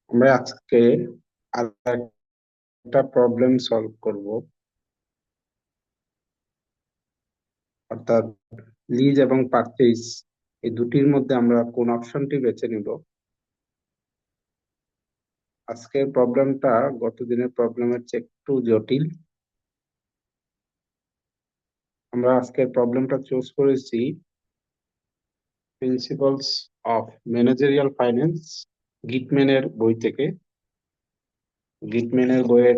আমরা আজকে আর একটা প্রবলেম সলভ করব, অর্থাৎ লিজ এবং পারচেজ এই দুটির মধ্যে আমরা কোন অপশনটি বেছে নিব। আজকের প্রবলেমটা গত দিনের প্রবলেমের চেয়ে একটু জটিল। আমরা আজকের প্রবলেমটা চুজ করেছি প্রিন্সিপালস অফ ম্যানেজারিয়াল ফাইন্যান্স, গিটম্যানের বই থেকে। গিটম্যানের বইয়ের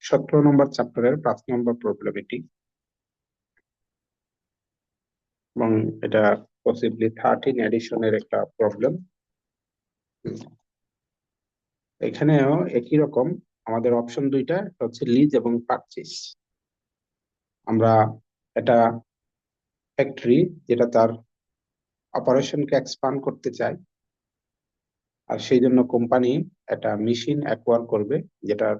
17 নম্বর চ্যাপ্টারের 5 নম্বর প্রবলেম এটি, এবং এটা পসিবলি 13 এডিশনের একটা প্রবলেম। এখানেও একই রকম, আমাদের অপশন দুইটা, একটা হচ্ছে লিজ এবং পারচেজ। আমরা এটা ফ্যাক্টরি যেটা তার অপারেশনকে এক্সপান্ড করতে চায়, আর সেই জন্য কোম্পানি একটা মেশিন অ্যাকোয়ার করবে যেটার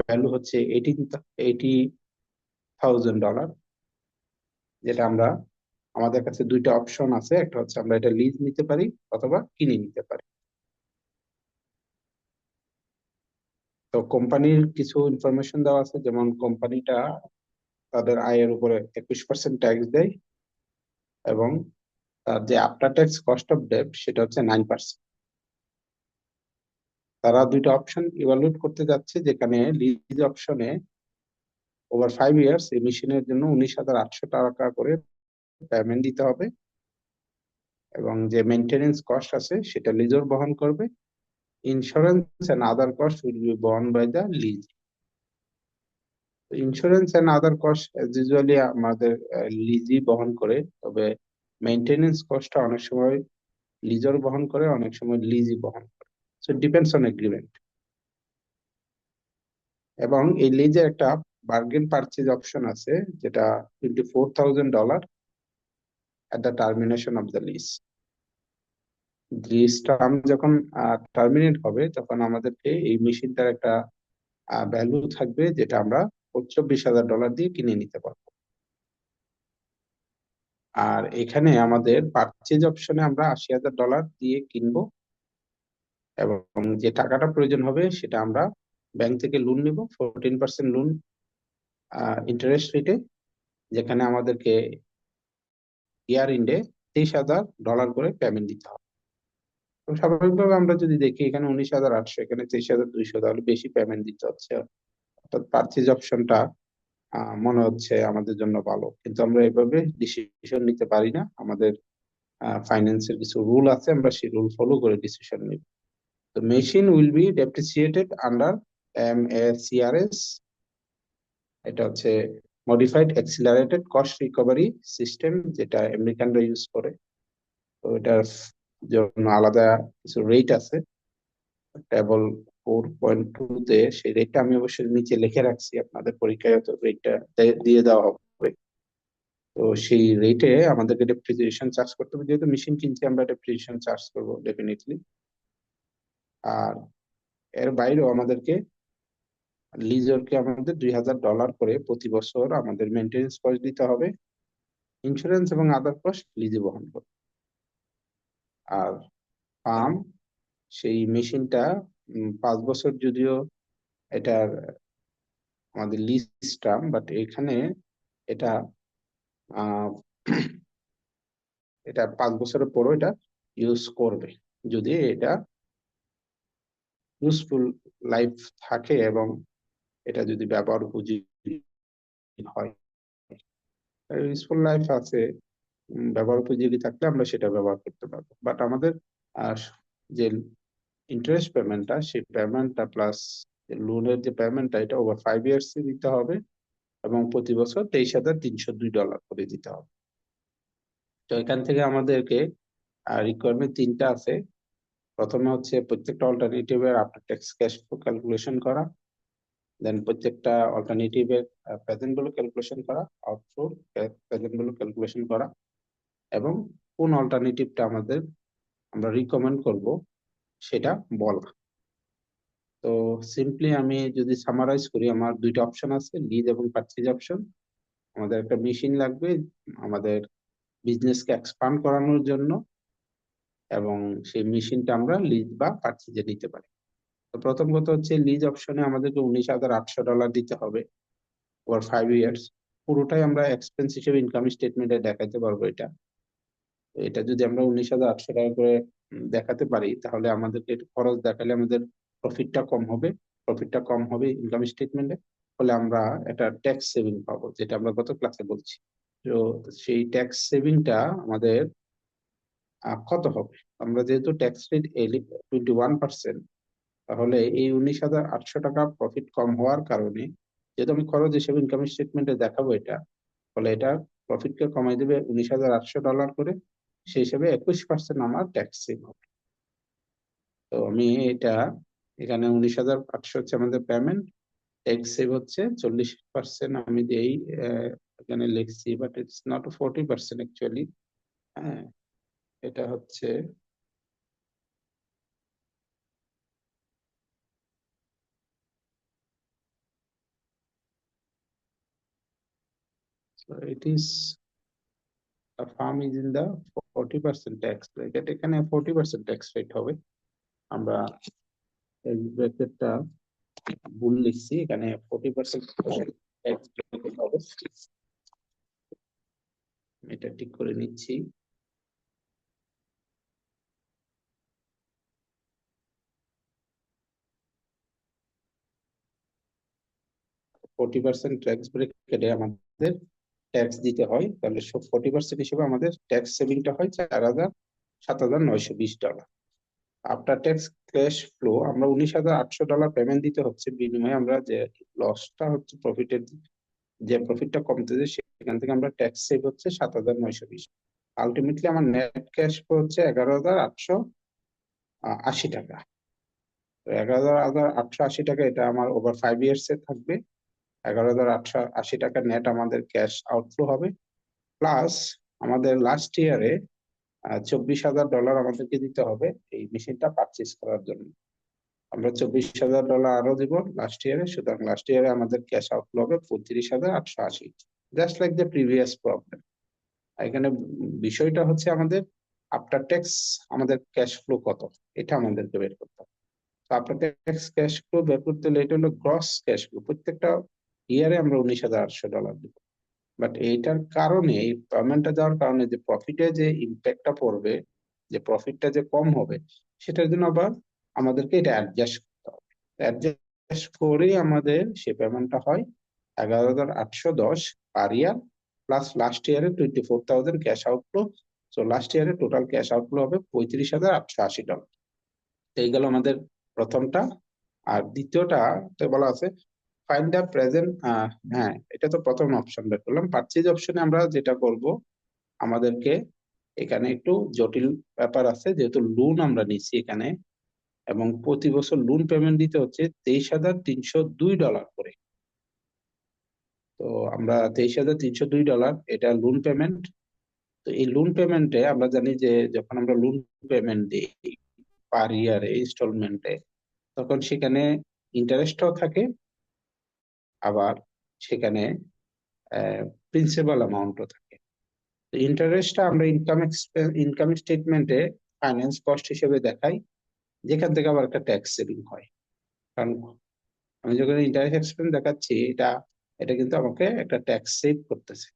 ভ্যালু হচ্ছে $80,000। যেটা আমরা, আমাদের কাছে দুইটা অপশন আছে, একটা হচ্ছে আমরা এটা লিজ নিতে পারি অথবা কিনে নিতে পারি। তো কোম্পানির কিছু ইনফরমেশন দেওয়া আছে, যেমন কোম্পানিটা তাদের আয়ের উপরে 21% ট্যাক্স দেয়, এবং তার যে after tax cost of debt সেটা হচ্ছে 9%। তারা দুইটা অপশন ইভালুয়েট করতে যাচ্ছে, যেখানে লিজ অপশনে ওভার 5 ইয়ার্স এই মেশিনের জন্য 19,800 টাকা করে পেমেন্ট দিতে হবে, এবং যে মেনটেনেন্স কস্ট আছে সেটা লিজর বহন করবে। Insurance and other cost will be বহন by the lease. Insurance and other cost usually আমাদের লিজই বহন করে, তবে মেনটেনেন্স কস্টটা অনেক সময় লিজর বহন করে, অনেক সময় লিজই বহন করে। So depends on agreement. এবং এই লিজের একটা বার্গেন পারচেজ অপশন আছে, যেটা $24,000 at the termination of the lease. Lease term যখন টার্মিনেট হবে, তখন আমাদেরকে এই মেশিনটার একটা ভ্যালু থাকবে, যেটা আমরা $24,000 দিয়ে কিনে নিতে পারবো। আর এখানে আমাদের পারচেজ অপশনে আমরা $80,000 দিয়ে কিনবো, এবং যে টাকাটা প্রয়োজন হবে সেটা আমরা ব্যাংক থেকে লোন নিব, 14% লোন ইন্টারেস্ট রেটে, যেখানে আমাদেরকে ইয়ার ইন্ডে $23,000 করে পেমেন্ট দিতে হবে। তো স্বাভাবিকভাবে আমরা যদি দেখি, এখানে 19,800, এখানে 23,200, তাহলে বেশি পেমেন্ট দিতে হচ্ছে। অর্থাৎ পারচেজ অপশনটা মনে হচ্ছে আমাদের জন্য ভালো, কিন্তু আমরা এভাবে ডিসিশন নিতে পারি না। আমাদের ফাইন্যান্সের কিছু রুল আছে, আমরা সেই রুল ফলো করে ডিসিশন নিব। তো machine will be depreciated under MACRS। এটা হচ্ছে modified accelerated cost recovery system, যেটা আমেরিকানরা ইউজ করে। তো এটার জন্য আলাদা কিছু রেট আছে, টেবল 4.2 তে সেই রেটটা আমি অবশ্যই নিচে লিখে রাখছি, আপনাদের পরীক্ষায় তো রেটটা দিয়ে দেওয়া হবে। তো সেই রেটে আমাদেরকে ডেপ্রিসিয়েশন চার্জ করতে হবে, যেহেতু মেশিন কিনছি আমরা ডেপ্রিসিয়েশন চার্জ করবো ডেফিনেটলি। আর এর বাইরেও আমাদেরকে লিজরকে আমাদের $2,000 করে প্রতি বছর আমাদের মেনটেনেন্স কস্ট দিতে হবে। ইন্স্যুরেন্স এবং আদার কস্ট লিজে বহন করবে। আর পাম্প, সেই মেশিনটা 5 বছর, যদিও এটার আমাদের লিজ টার্ম, বাট এখানে এটা আহ এটা 5 বছরের পরও এটা ইউজ করবে, যদি এটা ইউজফুল লাইফ থাকে এবং এটা যদি ব্যবহার উপযোগী হয়। ইউজফুল লাইফ আছে, ব্যবহার উপযোগী থাকলে আমরা সেটা ব্যবহার করতে পারবো। বাট আমাদের আহ, যে ইন্টারেস্ট পেমেন্টটা, সেই পেমেন্টটা প্লাস লোনের যে পেমেন্টটা, এটা ওভার 5 ইয়ার্স দিতে হবে, এবং প্রতি বছর $23,302 করে দিতে হবে। তো এখান থেকে আমাদেরকে রিকোয়ারমেন্ট তিনটা আছে। প্রথমে হচ্ছে প্রত্যেকটা অল্টারনেটিভের after tax cash flow calculation করা, দেন প্রত্যেকটা অল্টারনেটিভের প্রেজেন্ট ভ্যালু ক্যালকুলেশন করা, আউটফ্লো প্রেজেন্ট ভ্যালু ক্যালকুলেশন করা, এবং কোন অল্টারনেটিভটা আমরা রিকমেন্ড করব সেটা বলা। তো সিম্পলি আমি যদি সামারাইজ করি, আমার দুইটা অপশন আছে, লিজ এবং পারচেজ অপশন। আমাদের একটা মেশিন লাগবে আমাদের বিজনেসকে এক্সপান্ড করানোর জন্য, এবং সেই মেশিনটা আমরা লিজ বা পারচেজে নিতে পারি। তো প্রথম কথা হচ্ছে লিজ অপশনে আমাদেরকে $19,800 দিতে হবে ওভার 5 ইয়ার্স। পুরোটাই আমরা এক্সপেন্স হিসেবে ইনকাম স্টেটমেন্টে দেখাতে পারবো এটা। তো এটা যদি আমরা $19,800 করে দেখাতে পারি, তাহলে আমাদেরকে একটু খরচ দেখালে আমাদের প্রফিটটা কম হবে। প্রফিটটা কম হবে ইনকাম স্টেটমেন্টে, ফলে আমরা একটা ট্যাক্স সেভিং পাবো, যেটা আমরা গত ক্লাসে বলছি। তো সেই ট্যাক্স সেভিংটা আমাদের কত হবে? আমরা যেহেতু ট্যাক্স রেট 21%, তাহলে এই $19,800 প্রফিট কম হওয়ার কারণে, যেহেতু আমি খরচ হিসেবে ইনকাম স্টেটমেন্টে দেখাবো এটা, ফলে এটা প্রফিটকে কমাই দেবে $19,800 করে। সেই হিসেবে 21% আমার ট্যাক্স সেভ হবে। তো আমি এটা এখানে 19,800 হচ্ছে আমাদের পেমেন্ট, ট্যাক্স সেভ হচ্ছে 40%। আমি দিই এখানে লিখছি, বাট ইটস নট 40% অ্যাকচুয়ালি। হ্যাঁ, এটা হচ্ছে it is a firm is in the 40% tax bracket, এখানে 40% ট্যাক্স রেট হবে। আমরা ব্র্যাকেটটা ভুল লিখছি, এখানে 40% ট্যাক্স ব্র্যাকেট হবে। এটা ঠিক করে নিচ্ছি। 40% ট্যাক্স ব্র্যাকেটে আমাদের ট্যাক্স দিতে হয়, তাহলে 40% হিসেবে আমাদের ট্যাক্স সেভিংটা হয় $7,920। আফটার ট্যাক্স ক্যাশ ফ্লো আমরা $19,800 পেমেন্ট দিতে হচ্ছে, বিনিময়ে আমরা যে লসটা হচ্ছে প্রফিটের, যে প্রফিটটা কমতেছে, সেখান থেকে আমরা ট্যাক্স সেভ হচ্ছে 7,920। আলটিমেটলি আমার নেট ক্যাশ ফ্লো হচ্ছে $11,880। তো 11,880 এটা আমার ওভার 5 ইয়ার্স এ থাকবে। 11,880 নেট আমাদের ক্যাশ আউটফ্লো হবে। প্লাস আমাদের লাস্ট ইয়ারে $24,000 আমাদেরকে দিতে হবে এই মেশিনটা পারচেজ করার জন্য। আমরা $24,000 আরো দিব লাস্ট ইয়ারে, সুতরাং লাস্ট ইয়ারে আমাদের ক্যাশ আউটফ্লো হবে 35,880, just like the previous problem. এখানে বিষয়টা হচ্ছে আমাদের আফটার ট্যাক্স আমাদের ক্যাশ ফ্লো কত, এটা আমাদেরকে বের করতে হবে। তো আফটার ট্যাক্স ক্যাশ ফ্লো বের করতে হলে এটা হলো গ্রস ক্যাশ ফ্লো। প্রত্যেকটা ইয়ারে আমরা $19,800 দিব, বাট এইটার কারণে, এই পেমেন্টটা দেওয়ার কারণে যে প্রফিটে যে ইম্প্যাক্টটা পড়বে, যে প্রফিটটা যে কম হবে, সেটার জন্য আবার আমাদেরকে এটা অ্যাডজাস্ট করতে হবে। অ্যাডজাস্ট করেই আমাদের সে পেমেন্টটা হয় 11,810 পার ইয়ার, প্লাস লাস্ট ইয়ারে 24,000 ক্যাশ আউটফ্লো। সো লাস্ট ইয়ারে টোটাল ক্যাশ আউটফ্লো হবে $35,880। এই গেল আমাদের প্রথমটা। আর দ্বিতীয়টা বলা আছে ফাইন্ড দ্য প্রেজেন্ট। হ্যাঁ, এটা তো প্রথম অপশন বের করলাম। পারচেজ অপশনে আমরা যেটা করব, আমাদেরকে এখানে একটু জটিল ব্যাপার আছে, যেহেতু লোন আমরা নিচ্ছি এখানে, এবং প্রতি বছর লোন পেমেন্ট দিতে হচ্ছে $23,302 করে। তো আমরা $23,302 এটা লোন পেমেন্ট। তো এই লোন পেমেন্টে আমরা জানি যে যখন আমরা লোন পেমেন্ট দিই পার ইয়ারে ইনস্টলমেন্টে, তখন সেখানে ইন্টারেস্টও থাকে, আবার সেখানে প্রিন্সিপাল অ্যামাউন্টও থাকে। ইন্টারেস্টটা আমরা ইনকাম স্টেটমেন্টে ফাইন্যান্স কস্ট হিসেবে দেখাই, যেখান থেকে আবার একটা ট্যাক্স সেভিং হয়। কারণ আমি যখন ইন্টারেস্ট এক্সপেন্স দেখাচ্ছি, এটা এটা কিন্তু আমাকে একটা ট্যাক্স সেভ করতেছে।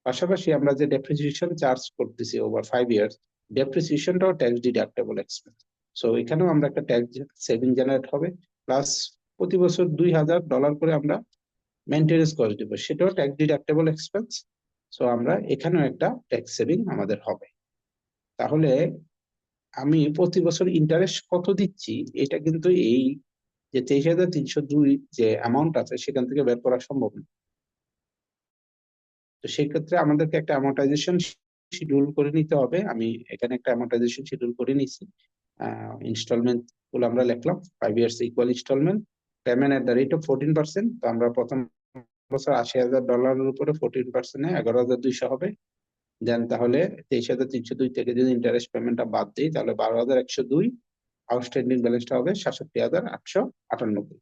পাশাপাশি আমরা যে ডেপ্রিসিয়েশন চার্জ করতেছি ওভার 5 ইয়ার্স, ডেপ্রিসিয়েশনটাও ট্যাক্স ডিডাক্টেবল এক্সপেন্স। সো এখানেও আমরা একটা ট্যাক্স সেভিং জেনারেট হবে। প্লাস প্রতি বছর $2,000 করে আমরা মেনটেনেন্স কস্ট দিব, সেটাও ট্যাক্স ডিডাক্টেবল এক্সপেন্স। সো আমরা এখানেও একটা ট্যাক্স সেভিং আমাদের হবে। তাহলে আমি প্রতি বছর ইন্টারেস্ট কত দিচ্ছি, এটা কিন্তু এই যে 23,302 যে অ্যামাউন্ট আছে, সেখান থেকে বের করা সম্ভব না। তো সেই ক্ষেত্রে আমাদেরকে একটা অ্যামortization শিডিউল করে নিতে হবে। আমি এখানে একটা অ্যামortization শিডিউল করে নিছি। ইনস্টলমেন্ট গুলো আমরা লিখলাম 5 years equal instalment, payment at the rate of 14%। তো আমরা প্রথম বছর $80,000 উপরে 14% 11,200 হবে। দেন তাহলে 23,302 থেকে যদি ইন্টারেস্ট পেমেন্টটা বাদ দিই, তাহলে 12,102। আউটস্ট্যান্ডিং ব্যালেন্সটা হবে 67,898।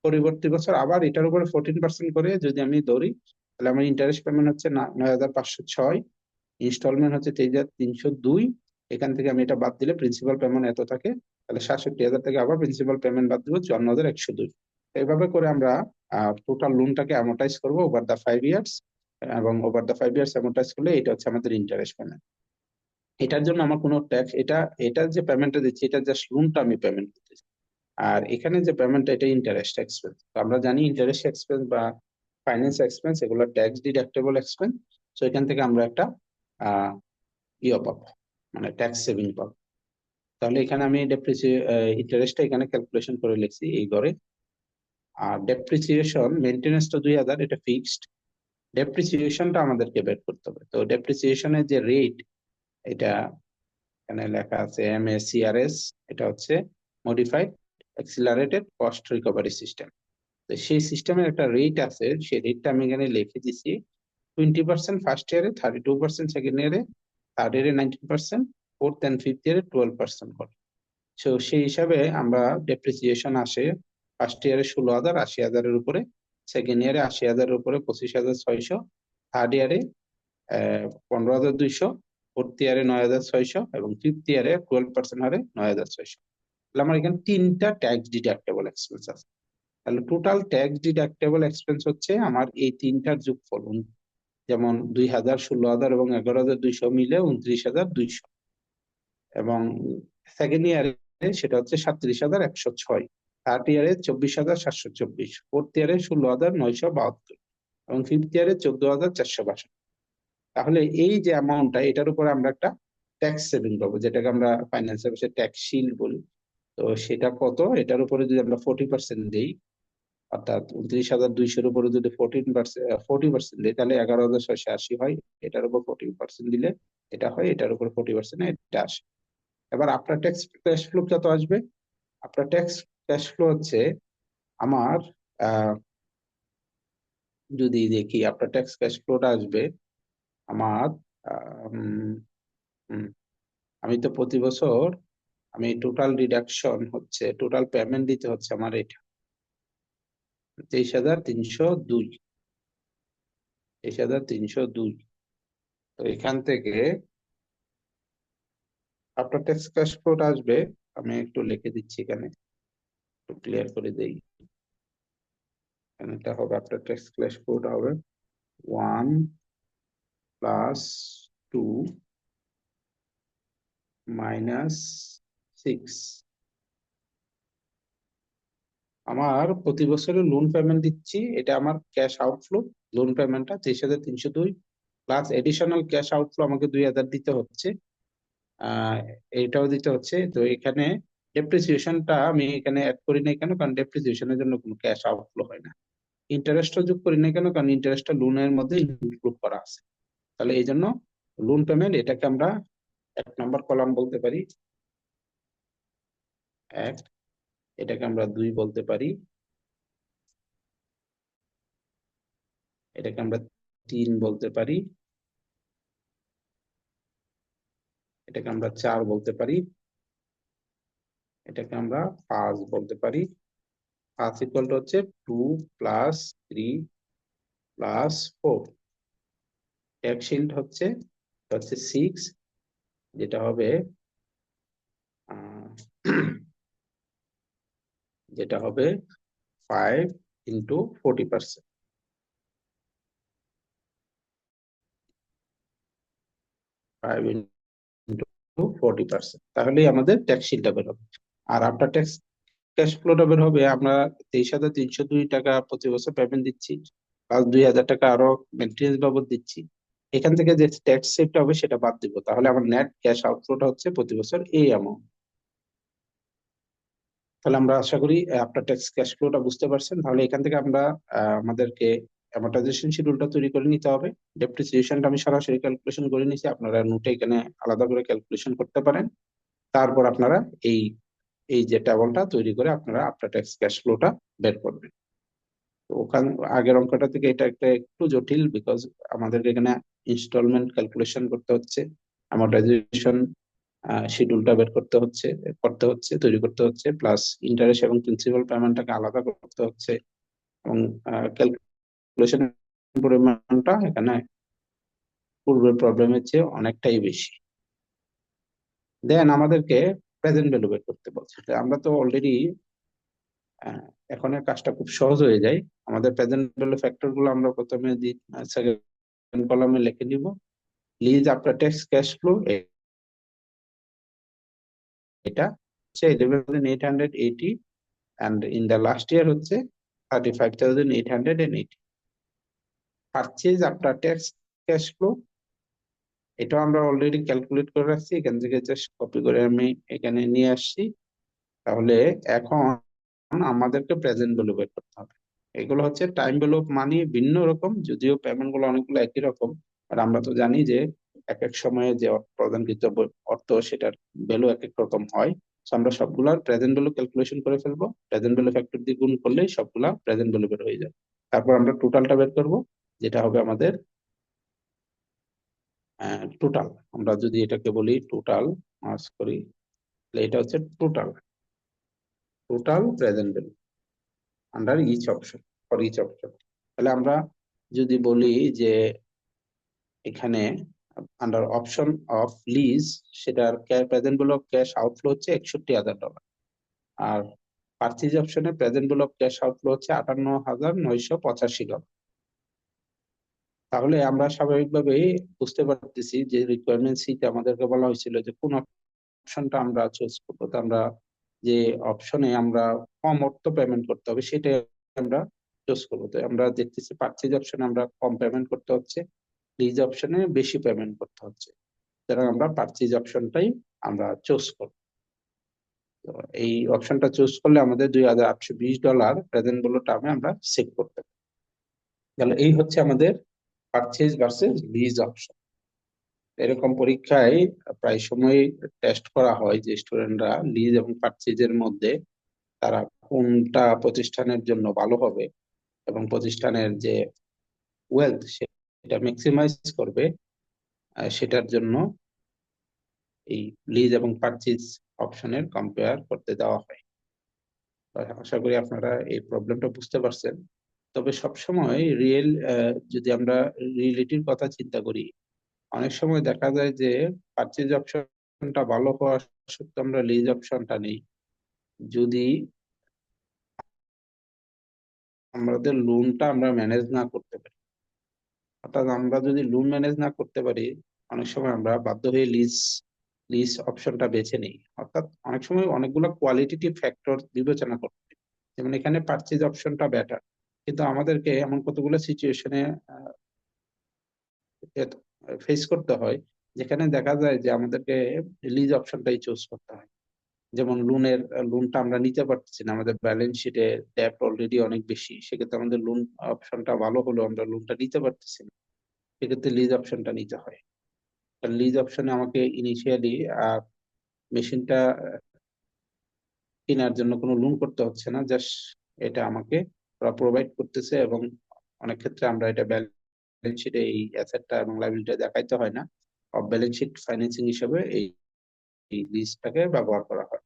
পরবর্তী বছর আবার এটার উপরে 14% করে যদি আমি ধরি, তাহলে আমার ইন্টারেস্ট পেমেন্ট হচ্ছে 9,506, ইনস্টলমেন্ট হচ্ছে 23,302। এখান থেকে আমি এটা বাদ দিলে প্রিন্সিপাল পেমেন্ট এত থাকে, তাহলে 67,000 থেকে আবার প্রিন্সিপাল পেমেন্ট বাদ দিব 54,102। এইভাবে করে আমরা টোটাল লোনটাকে অ্যামোর্টাইজ করবো ওভার দা 5 ইয়ার্স, এবং ওভার দা 5 ইয়ার্স অ্যামোর্টাইজ করলে এটা হচ্ছে আমাদের ইন্টারেস্ট পেমেন্ট। এটার জন্য আমার কোনো ট্যাক্স, এটা যে পেমেন্টটা দিচ্ছি এটা জাস্ট লোনটা আমি পেমেন্ট করতেছি। আর এখানে যে পেমেন্টটা এটা ইন্টারেস্ট এক্সপেন্স। তো আমরা জানি ইন্টারেস্ট এক্সপেন্স বা ফাইন্যান্স এক্সপেন্স এগুলো ট্যাক্স ডিডাক্টেবল এক্সপেন্স। তো এখান থেকে আমরা একটা আহ পাবো, মানে ট্যাক্স সেভিং পাবো। তাহলে এখানে আমি ইন্টারেস্টটা এখানে ক্যালকুলেশন করে লিখছি এই ঘরে। আর ডেপ্রিসিয়েশন মেনটেন্যান্সটা 2,000, এটা ফিক্সড। ডেপ্রিসিয়েশনটা আমাদেরকে বের করতে হবে। তো ডেপ্রিসিয়েশনের যে রেট, এটা এখানে লেখা আছে MACRS, এটা হচ্ছে modified accelerated cost recovery system. তো সেই সিস্টেমের একটা রেট আছে, সেই রেটটা আমি এখানে লিখে দিছি। 20% ফার্স্ট ইয়ারে, 32% সেকেন্ড ইয়ারে, থার্ড ইয়ারে 19%, ফোর্থ অ্যান্ড ফিফথ ইয়ারে 12% করে। তো সেই হিসাবে আমরা ডেপ্রিসিয়েশন আসে ফার্স্ট ইয়ারে 16,000, 80,000-এর উপরে, সেকেন্ড ইয়ারে 80,000-এর উপরে 25,600, থার্ড ইয়ারে 15,200, ফোর্থ ইয়ারে 9,600 এবং ফিফথ ইয়ারে 12% হারে 9,600। তাহলে আমার এখানে তিনটা ট্যাক্স ডিডাক্টেবল এক্সপেন্স আছে। তাহলে টোটাল ট্যাক্স ডিডাক্টেবল এক্সপেন্স হচ্ছে আমার এই তিনটার যোগফল। যেমন 2,000, 16,000 এবং 11,200 মিলে 29,200, এবং সেকেন্ড ইয়ারে সেটা হচ্ছে 37,106, থার্ড ইয়ারে 24,724, ফোর্থ ইয়ারে 16,972 এবং ফিফথ ইয়ারে 14,462। তাহলে এই যে অ্যামাউন্টটা, এটার উপরে আমরা একটা ট্যাক্স সেভিং পাবো, যেটাকে আমরা ফাইন্যান্সের ভাষায় ট্যাক্স শিল্ড বলি। তো সেটা কত, এটার উপরে যদি আমরা 40% দিই, অর্থাৎ 29,200-র উপরে যদি 40% দিই, তাহলে 11,680 হয়। এটার উপর 40% দিলে এটা হয়, এটার উপর 40% এটা আসে। এবার আফটার ট্যাক্স ক্যাশ ফ্লো কত আসবে? আফটার ট্যাক্স ক্যাশ ফ্লো হচ্ছে আমার, আহ যদি দেখি আফটার ট্যাক্স ক্যাশ ফ্লোটা আসবে আমার, উম, উম, আমি তো প্রতি বছর আমি টোটাল ডিডাকশন হচ্ছে, টোটাল পেমেন্ট দিতে হচ্ছে আমার এটা 23,302, 23,302। তো এখান থেকে আফটার ট্যাক্স ক্যাশ ফ্লোটা আসবে, আমি একটু লিখে দিচ্ছি এখানে, একটু ক্লিয়ার করে দেই। এখানে এটা হবে, আফটার ট্যাক্স ক্যাশ ফ্লোটা হবে 1 + 2 - 6। আমার প্রতি বছরে লোন পেমেন্ট দিচ্ছি, এটা আমার ক্যাশ আউটফ্লো। লোন পেমেন্টটা 23,302 প্লাস এডিশনাল ক্যাশ আউটফ্লো আমাকে 2,000 দিতে হচ্ছে। আহ এটাও দিতে হচ্ছে। তো এখানে ডেপ্রিসিয়েশনটা আমি এখানে অ্যাড করি নাই কেন, কারণ ডেপ্রিসিয়েশনের জন্য কোনো ক্যাশ আউটফ্লো হয় না। ইন্টারেস্টও যোগ করি নাই কেন, কারণ ইন্টারেস্টটা লোনের মধ্যে ইনক্লুড করা আছে। তাহলে এই জন্য লোন পেমেন্ট, এটাকে আমরা 1 নম্বর কলাম বলতে পারি, 1। এটাকে আমরা 2 বলতে পারি, এটাকে আমরা 3 বলতে পারি, এটাকে আমরা 4 বলতে পারি, এটাকে আমরা 5 বলতে পারি। 5 ইকুয়াল টু হচ্ছে 2 + 3 + 4। ট্যাক্স শিল্ড হচ্ছে 6, যেটা হবে আহ, যেটা হবে 5 × 40%, 5 × 40%, তাহলেই আমাদের ট্যাক্স শিটটা বের হবে। আর আফটার ট্যাক্স ক্যাশ ফ্লোটা বের হবে, আমরা 23,302 টাকা প্রতি বছর পেমেন্ট দিচ্ছি, প্লাস 2,000 টাকা আরো মেনটেন্স বাবদ দিচ্ছি। এখান থেকে যে ট্যাক্স সেভটা হবে সেটা বাদ দিব, তাহলে আমার নেট ক্যাশ আউটফ্লোটা হচ্ছে প্রতি বছর এই অ্যামাউন্ট। তাহলে আমরা আশা করি আফটার ট্যাক্স ক্যাশ ফ্লোটা বুঝতে পারছেন। তাহলে এখান থেকে আমরা আমাদেরকে অ্যামortization শিডিউলটা তৈরি করে নিতে হবে। ডেপ্রিসিয়েশনটা আমি সরাসরি ক্যালকুলেশন করে নিছি, আপনারা নোটে এখানে আলাদা করে ক্যালকুলেশন করতে পারেন। তারপর আপনারা এই এই যে টেবলটা তৈরি করে আপনারা আফটার ট্যাক্স ক্যাশ ফ্লোটা বের করবেন। তো ওখান আগের অঙ্কটা থেকে এটা একটা একটু জটিল, বিকজ আমাদের এখানে ইনস্টলমেন্ট ক্যালকুলেশন করতে হচ্ছে, অ্যামortization শিডিউলটা বের করতে হচ্ছে তৈরি করতে হচ্ছে, প্লাস ইন্টারেস্ট এবং প্রিন্সিপাল পেমেন্টটাকে আলাদা করতে হচ্ছে, এবং ক্যালকুলেশন পরিমাণটা এখানে পূর্বের প্রবলেমের চেয়ে অনেকটাই বেশি। দেন আমাদেরকে প্রেজেন্ট ভ্যালু বের করতে বলছে। আমরা তো অলরেডি এখন এর কাজটা খুব সহজ হয়ে যায়। আমাদের প্রেজেন্ট ভ্যালু ফ্যাক্টর গুলো আমরা প্রথমে সেকেন্ড কলামে লিখে নিব। Lease after tax cash flow, এটা হচ্ছে 11,880 and in the last year হচ্ছে 35,880। Purchase after tax cash flow, এটা আমরা অলরেডি ক্যালকুলেট করে রাখছি, এখান থেকে জাস্ট কপি করে আমি এখানে নিয়ে আসছি। তাহলে এখন আমাদেরকে প্রেজেন্ট ভ্যালু বের করতে হবে। এগুলো হচ্ছে টাইম ভ্যালু অফ মানি, ভিন্ন রকম, যদিও পেমেন্ট গুলো অনেকগুলো একই রকম। আর আমরা তো জানি যে এক এক সময়ে যে প্রদানকৃত অর্থ সেটার ভ্যালু এক এক রকম হয়। So আমরা সবগুলার প্রেজেন্ট ভ্যালু ক্যালকুলেশন করে ফেলবো, প্রেজেন্ট ভ্যালু ফ্যাক্টর দিয়ে গুণ করলেই সবগুলা প্রেজেন্ট ভ্যালু বের হয়ে যাবে। তারপর আমরা টোটালটা বের করব, যেটা হবে আমাদের টোটাল। আমরা যদি এটাকে বলি টোটাল মার্জ করি, তাহলে এটা হচ্ছে total, total present value under each option, for each option. তাহলে আমরা যদি বলি যে এখানে আন্ডার অপশন অফ লিজ, সেটার present value of cash outflow হচ্ছে $61,000। আর পারচেজ অপশনে present value of cash outflow হচ্ছে $58,985। তাহলে আমরা স্বাভাবিকভাবেই বুঝতে পারতেছি যে রিকোয়ারমেন্ট সিতে আমাদেরকে বলা হয়েছিল যে কোন অপশনটা আমরা চুজ করবো। তো আমরা যে অপশনে আমরা কম অর্থ পেমেন্ট করতে হবে সেটাই আমরা চুজ করবো। তো আমরা দেখতেছি পারচেজ অপশনে আমরা কম পেমেন্ট করতে হচ্ছে, লিজ অপশনে বেশি পেমেন্ট করতে হচ্ছে, সুতরাং আমরা পারচেজ অপশনটাই আমরা চুজ করবো। তো এই অপশনটা চুজ করলে আমাদের $2,820 প্রেজেন্ট ভ্যালু টার্মে আমরা সেভ করতে পারি। তাহলে এই হচ্ছে আমাদের পারচেজ ভার্সেস লিজ অপশন। এরকম পরীক্ষায় প্রায় সময় টেস্ট করা হয় যে স্টুডেন্টরা লিজ এবং পারচেজের মধ্যে তারা কোনটা প্রতিষ্ঠানের জন্য ভালো হবে এবং প্রতিষ্ঠানের যে ওয়েলথ সেটা ম্যাক্সিমাইজ করবে, সেটার জন্য এই লিজ এবং পারচেজ অপশনের কম্পেয়ার করতে দেওয়া হয়। আশা করি আপনারা এই প্রবলেমটা বুঝতে পারছেন। তবে সবসময় যদি আমরা রিয়েলিটির কথা চিন্তা করি, অনেক সময় দেখা যায় যে পারচেজ অপশনটা ভালো হওয়া সত্ত্বেও আমরা লিজ অপশনটা নেই। যদি আমাদের লোনটা আমরা ম্যানেজ না করতে পারি, অর্থাৎ আমরা যদি লোন ম্যানেজ না করতে পারি, অনেক সময় আমরা বাধ্য হয়ে লিজ লিজ অপশনটা বেছে নিই। অর্থাৎ অনেক সময় অনেকগুলো কোয়ালিটেটিভ ফ্যাক্টর বিবেচনা করতে হয়। যেমন এখানে পারচেজ অপশনটা বেটার, কিন্তু আমাদেরকে এমন কতগুলো সিচুয়েশনে ফেস করতে হয় যেখানে দেখা যায় যে আমাদেরকে লিজ অপশনটাই চুজ করতে হয়। যেমন লোনটা আমরা নিতে পারতেছি না, আমাদের ব্যালেন্স শিটে ডেপ্ট অলরেডি অনেক বেশি, সেক্ষেত্রে আমাদের লোন অপশনটা ভালো হলেও আমরা লোনটা নিতে পারতেছি না, সেক্ষেত্রে লিজ অপশনটা নিতে হয়। লিজ অপশনে আমাকে ইনিশিয়ালি মেশিনটা কেনার জন্য কোনো লোন করতে হচ্ছে না, জাস্ট এটা আমাকে ওরা প্রোভাইড করতেছে, এবং অনেক ক্ষেত্রে আমরা এটা ব্যালেন্স শিটে এই অ্যাসেটটা এবং লাইবিলিটি দেখাইতে হয় না, অফ ব্যালেন্স শিট ফাইন্যান্সিং হিসেবে এই লিজটাকে ব্যবহার করা হয়।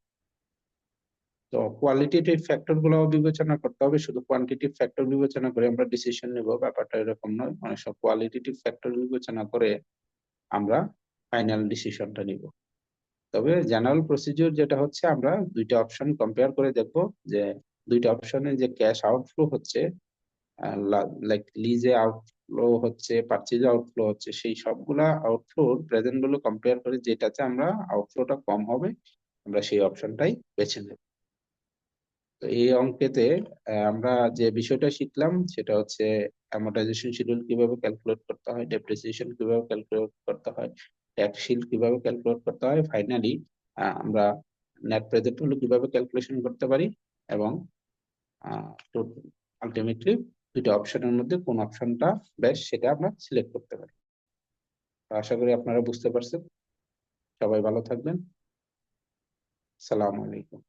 তো কোয়ালিটেটিভ ফ্যাক্টর গুলো বিবেচনা করতে হবে, শুধু কোয়ান্টিটিভ ফ্যাক্টর বিবেচনা করে আমরা ডিসিশন নেব ব্যাপারটা এরকম নয়। অনেক সব কোয়ালিটেটিভ ফ্যাক্টর বিবেচনা করে আমরা ফাইনাল ডিসিশনটা নিব। তবে জেনারেল প্রসিডিউর যেটা হচ্ছে, আমরা দুইটা অপশন কম্পেয়ার করে দেখব যে দুইটা অপশনে যে ক্যাশ আউটফ্লো হচ্ছে, লাইক লিজে আউটফ্লো হচ্ছে, পারচেজে আউটফ্লো হচ্ছে, সেই সবগুলা আউটফ্লোর প্রেজেন্ট গুলো কম্পেয়ার করে যেটাতে আমরা আউটফ্লোটা কম হবে আমরা সেই অপশনটাই বেছে নেব। তো এই অঙ্কেতে আমরা যে বিষয়টা শিখলাম সেটা হচ্ছে অ্যামortization শিডিউল কিভাবে ক্যালকুলেট করতে হয়, ডেপ্রিসিয়েশন কিভাবে ক্যালকুলেট করতে হয়, ট্যাক্স শিল্ড কিভাবে ক্যালকুলেট করতে হয়, ফাইনালি আমরা নেট প্রেজেন্ট ভ্যালু কিভাবে ক্যালকুলেশন করতে পারি, এবং আলটিমেটলি দুইটা অপশনের মধ্যে কোন অপশনটা বেস্ট সেটা আমরা সিলেক্ট করতে পারি। তো আশা করি আপনারা বুঝতে পারছেন। সবাই ভালো থাকবেন। আসসালামু আলাইকুম।